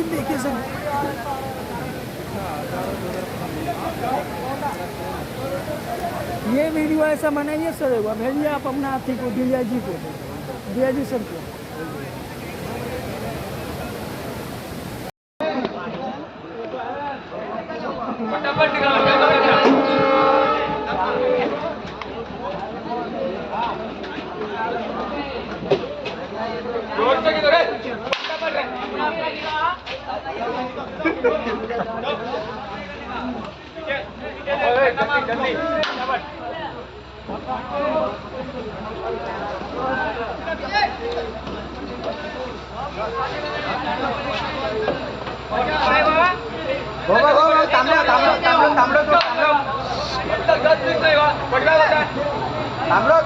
खुद देखिए सर। ये वीडियो ऐसा बनाइए सर, एक बार भेजिए आप अपना हाथी को, दिलिया जी को, दिलिया जी सर को। थांबलो